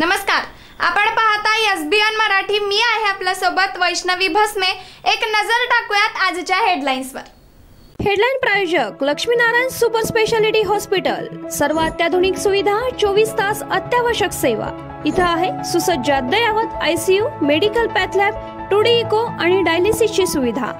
नमस्कार, आपण पाहता एसबीएन मराठी। मी आहे आपल्या सोबत वैष्णवी भस्मे। एक नजर टाकूयात आजच्या हेडलाईन्सवर। हेडलाईन प्रायोजक लक्ष्मीनारायण सुपर स्पेशालिटी हॉस्पिटल। सर्व अत्याधुनिक सुविधा, 24 तास अत्यावश्यक सेवा। इथं आहे सुसज्ज अद्ययावत ICU, medical path lab, 2D echo आणि डायलिसिसची सुविधा।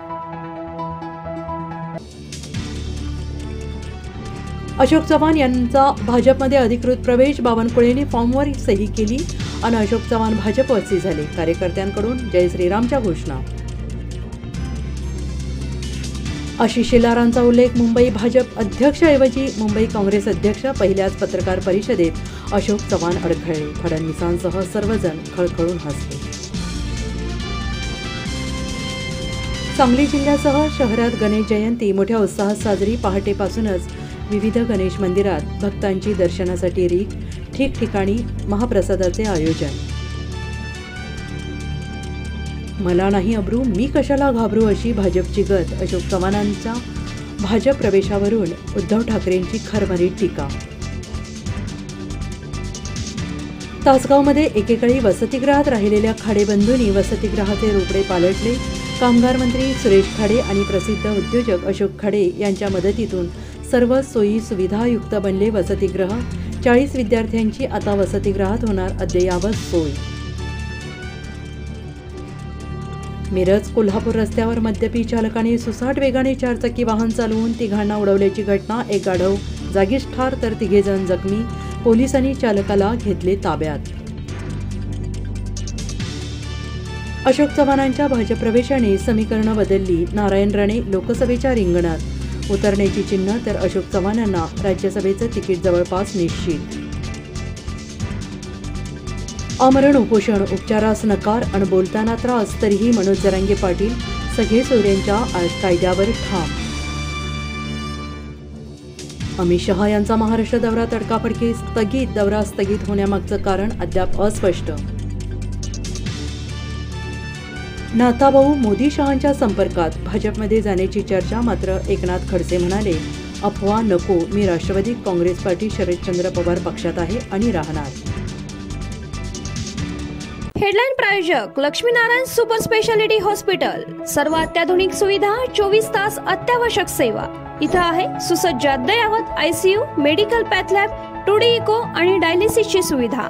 अशोक चव्हाण यांचा भाजपमध्ये अधिकृत प्रवेश। बावनकुळेंनी फॉर्मवर सही केली आणि अशोक चव्हाण भाजपवरचे झाले। कार्यकर्त्यांकडून जय श्रीरामच्या घोषणा। आशिष शेलारांचा उल्लेख। मुंबई भाजप अध्यक्षऐवजी मुंबई काँग्रेस अध्यक्ष। पहिल्याच पत्रकार परिषदेत अशोक चव्हाण अडखळले। फडणवीसांसह सर्वजण खळखळून हसले। सांगली जिल्ह्यासह शहरात गणेश जयंती मोठ्या उत्साहात साजरी। पहाटेपासूनच विविध गणेश मंदिरात भक्तांची दर्शनासाठी रीघ। ठिकठिकाणी महाप्रसादाचे आयोजन। मला नाही अब्रू, मी कशाला घाबरू अशी भाजपची गत। अशोक चव्हाणांच्या भाजप प्रवेशावरून उद्धव ठाकरेंची खरमरीत टीका। तासगावमध्ये एकेकाळी वसतिगृहात राहिलेल्या खाडे बंधूंनी वसतिगृहाचे रोपडे पालटले। कामगार मंत्री सुरेश खाडे आणि प्रसिद्ध उद्योजक अशोक खाडे यांच्या मदतीतून सर्व सोयी सुविधायुक्त बनले वसतिगृह। 40 विद्यार्थ्यांची आता वसतिगृहात होणार अद्ययावत सोय। मिरज कोल्हापूर रस्त्यावर मद्यपी चालकाने सुसाट वेगाने 4 चाकी वाहन चालवून तिघांना उडवल्याची घटना। एक गाढव जागीच ठार तर तिघे जण जखमी। पोलिसांनी चालकाला घेतले ताब्यात। अशोक चव्हाणांच्या भाजप प्रवेशाने समीकरणं बदलली। नारायण राणे लोकसभेच्या रिंगणात उतरण्याची चिन्ह, तर अशोक चव्हाणांना राज्यसभेचं तिकीट जवळपास निश्चित। आमरण उपोषण, उपचारास नकार आणि बोलताना त्रास, तरीही मनोज जरांगे पाटील सगळे सोयऱ्यांच्या कायद्यावर ठाम। अमित शहा यांचा महाराष्ट्र दौरा तडकाफडकी स्थगित। दौरा स्थगित होण्यामागचं कारण अद्याप अस्पष्ट। नाथाभाऊ मोदी शहांच्या संपर्कात, भाजपमध्ये जाण्याची चर्चा। मात्र एकनाथ खडसे म्हणाले, अफवा नको, मी राष्ट्रवादी काँग्रेस पार्टी शरदचंद्र पवार पक्षात आहे आणि राहणार। हेडलाईन प्रायोजक लक्ष्मीनारायण सुपर स्पेशालिटी हॉस्पिटल। सर्व अत्याधुनिक सुविधा, 24 तास अत्यावश्यक सेवा। इथं आहे सुसज्ज अद्ययावत ICU, medical path lab, 2D echo आणि डायलिसिसची सुविधा।